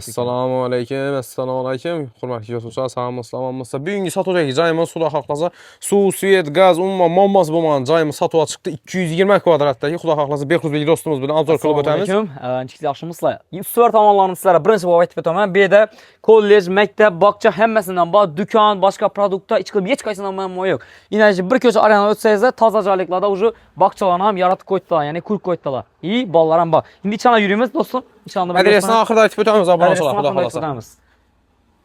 Assalamu alaykum, assalamu alaykum. Hurmatli yo'lovchilar, salom-salomlar. Bugungi sotuvdagi joyimiz Xudo xohlasa, suv, svet, gaz, umuman muammosi bo'lmagan joyimiz sotuvga chiqdi. 220 kvadratdagi Xudo xohlasa Behruzbek do'stimiz bilan obzor qilib o'tamiz. Assalomu alaykum. Anchikli yaxshimisizlar? Ustuvor tomonlarni sizlarga birinchi bor aytib o'taman. Bu yerda kollej, maktab, bog'cha hammasidan bor, do'kon, boshqa produktlar hech qilib hech qaysidan muammo yo'q. Inaji bir ko'cha arana o'tsangizlar, toza joyliklarda uje bog'chalarni ham yaratib qo'ydilar, ya'ni qurib qo'ydilar. Bolalar ham bor. Endi ichana yurimiz do'stim. Adresini oxirida aytib o'tamiz, obunachilar, Xudo xohlasa.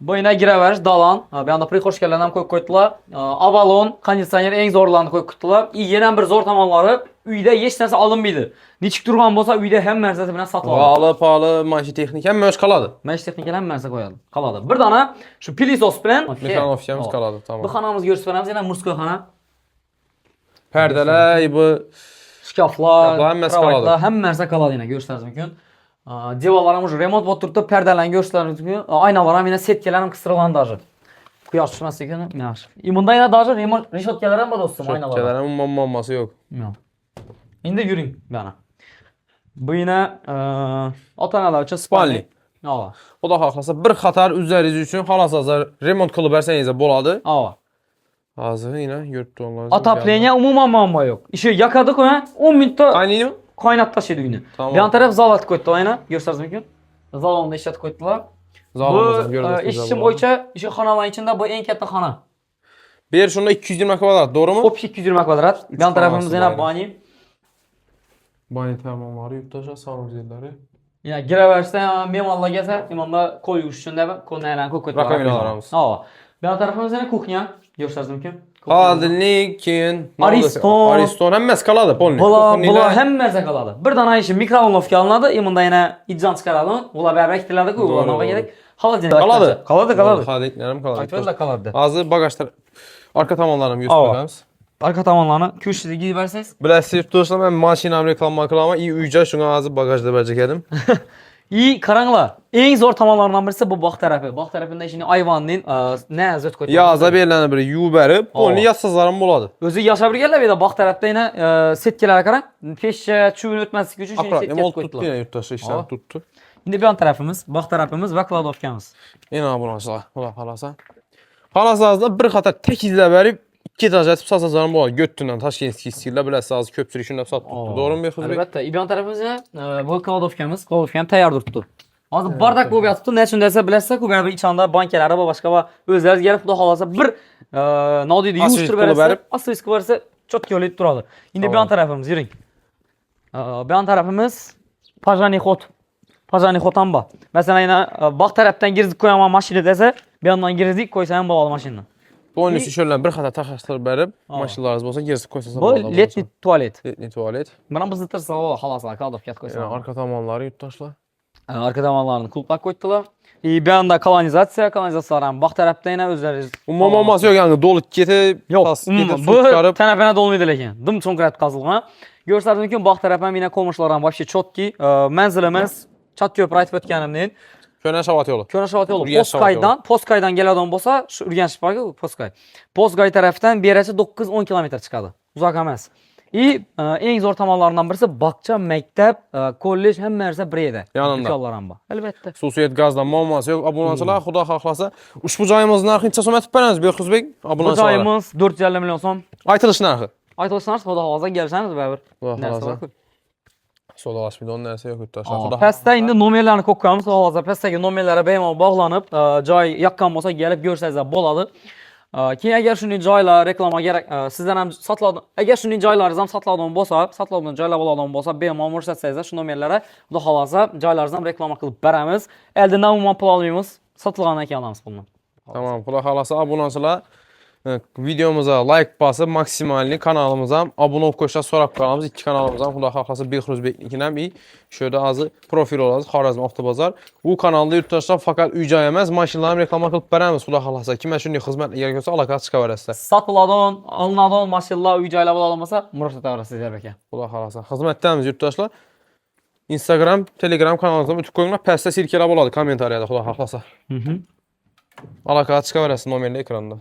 Bu yana giraverish, dalon. Bu yoqda prixoshkalarni ham qo'yib qo'ydilar. Avalon, konditsioner eng zo'rlarini qo'yib qo'ydilar. Yana bir zo'r tomonlari, uyda hech narsa olinmaydi. Nechik turgan bo'lsa, uyda hamma narsa bilan sotiladi. Vali, poli, mashi texnika hamma o'z qoladi. Mash texnikalar hamma narsa qo'yadi. Qoladi. Bir dona shu pilisos bilan mexanovkamiz qoladi, tamom. Bu xonamizga ko'rsatib beramiz, yana murskoy xona. Perdelar, bu shkaflar, hammasi qoladi. Hamma narsa qoladi, yana ko'rsatishimiz mumkin. Devorlarimiz remont bo'lib turibdi, perdalarni ko'rsatishimiz mumkin. Aynalar ham yana setkalar ham qistirgan даже. Quyosh tushmaslik uchun yaxshi. Bunda yana даже reshotkalar ham bor do'stim, aynalar. Reshotkalar ham muammosi yo'q. Yo'q. Endi yuring mana. Bu yana ota-onalar uchun spalni. Ava. Xudo xohlasa bir xatar o'zlaringiz uchun xolos remont qilib bersangiz bo'ladi. Ava. Hozir yana yurib turganlar. Отопление umuman muammo yo'q. Ishi yoqadi-ku, 10 minutda qaynaymi? Qaynatib tashlaydi uyni. Bu yon taraf zal atib qo'ydi, ayna ko'rsatasiz mumkin. Zalonni ishlatib qo'ydilar. Zalimizni Bu ishim bo'yicha ishi xonalar ichida bu eng katta xona. Bu yer shunda 220 kvadrat, to'g'rimi? Общий 220 kvadrat. Bu yon tarafimiz yana bani. Bani tamomlari, yurtdoshlar, sanuzellari. Ya giraverishda mehmonlar kelsa, imomda qo'y yuvish uchun deb qo'llarni qo'yib qo'ydilar. Rakominalarimiz. Ha. Bu yon tarafimiz yana kuxnya, ko'rsatasiz mumkin. Xodilnik, keyin Ariston hammasi qoladi, polni. Bular hamma narsa qoladi. Bir dona ishi mikrovolnovka olinadi, bunda yana ijjon chiqaradi. Ular baribir iktiladi-ku, ular nima kerak? Xolodilnik qoladi. Qoladi. Xolodilniklar ham qoladi. Aytiblar qoladi. Hozir bagajlar orqa tomonlarini ko'rsatamiz. Arka tomonlarni ko'shida giyib bersangiz. Bilasiz, yurtdoshlar, men mashinamni reklama qilaman. Uy-joy shunga hozir bagajda bajardim. Qaranglar. Eng zo'r tomonlardan birisi bu bog' tarafi. Bog' tarafida ishini ayvonning nazot qo'ydi. Yoza berlarni bir yuvib berib, polni yatsazlarim bo'ladi. O'zi yashab birgalar bu yerda bog' tarafda yana setkalarga qarang. Peshcha chuvin o'tmaslik uchun setka qo'ydilar. Yurtdoshlar ishlar tutdi. Endi bu yon tarafimiz, bog' tarafimiz va kladovkamiz. Yana obunachilar, Xudo xolasa. Xolasazda bir qator tekizlab berib, 2 etaj etib satsazarim bo'ladi. Göttundan Toshkentskiy stilda bilasiz, hozir ko'pchilik shunday sotib turibdi. To'g'rimi Behruzbek? Albatta, bu yon tarafimizda bu kladovkamiz, kladovkani tayyor turibdi. Hozir bardak bo'lib yotibdi. Nechun desa bilasizlar-ku, baribir ichonda bankalari va boshqa va o'zlaringiz kelib Xudo xolasa bir nodiyda yuvishtirib berib, aslisk bo'lsa cho'tkalayib turadi. Endi bu yon tarafimiz, yuring. Bu yon tarafimiz pajani xot. Pajani xot ham bor. Masalan, yana bog' tarafdan girdik qo'yaman mashina desa, bu yondan girdik qo'ysa ham bo'ladi mashina. Polnisi sho'rlan bir xatar taxashtirib berib, mashinalaringiz bo'lsa girsib qo'ysangiz bo'ladi. Bu letni tualet. Letni tualet. Mana bizni tirsa xolos kladovka qo'ysa. Orqa tomonlari yurtdoshlar. Arka tomonlarini qulplab qo'ydilar. Bu yoqda kolonizatsiyalar ham bog' tarafda yana o'zlaringiz. Muammosi yo'q, ya'ni dolib ketib, bu tanapana dolmaydi lekin. Dim cho'nqiratib qazilgan. Ko'rsatib mumkin bog' taraf ham yana qo'mishlar ham вообще chotki. Manzilimiz Chatko'pir aytib o'tganimdan Ko'nashavat yo'li. Ko'nashavat yo'li. Postqaydan keladigan bo'lsa, shu Urganch borku, Postqay. Postqay tarafdan beracha 9-10 kilometr chiqadi. Uzoq emas. Eng zo'r tomonlaridan birisi bog'cha, maktab, kollej hamma narsa bir yerda. Do'konlar ham bor. Albatta. Suv, svet, gazdan muammosi yo'q. Obunachilar, Xudo xohlasa, ushbu joyimizni narxini necha so'm aytib beramiz Behruzbek? Obunachilar. Bu joyimiz 450 million so'm. Aytilish narxi. Aytilish narxi Xudo xohlasa kelsangiz baribir. Xudo xohlasa. So'lash million narsa yo'q yurtdoshlar. Xudo. Pastda endi nomerlarni qo'yamiz. Hozir pastdagi nomerlari bemalol bog'lanib, joy yoqqan bo'lsa kelib ko'rsangiz bo'ladi. Keyin agar shunday joylar reklama kerak, sizdan ham sotiladi. Agar shunday joylaringiz ham sotiladigan bo'lsa, sotiladigan joylar bo'ladigan bo'lsa, bemalol ko'rsatsangiz, shu nomerlarga Xudo xolasa joylaringizni ham reklama qilib beramiz. Eldindan umuman pul olmaymiz. Sotilgandan keyin olamiz pulni. Tamam, Xudo xolasa obunachilar videomuza like bosib, maksimalni kanalimizga ham obuna bo'lib qo'yishni so'rab qolamiz. Ikki kanalimiz ham Xudo xolasa Behruzbeknikini ham shu yerda hozir profil olasiz, Xorazm avtobozor. U kanalda yurtdoshlar faqat uy-joy emas, mashinalar ham reklama qilib beramiz. Xudo xolasa kimga shunday xizmat kerak bo'lsa, aloqa chiqaverasizlar. Sotiladigan, olinadigan mashinalar, uy-joylar bo'lsa, murojaat qilaverasizlar aka. Xudo xolasa xizmatdamiz yurtdoshlar. Instagram, Telegram kanalimizga o'tib qo'yinglar, pastda sirkalar bo'ladi kommentariyada Xudo xolasa. Aloqa chiqaverasiz nomerli ekranda.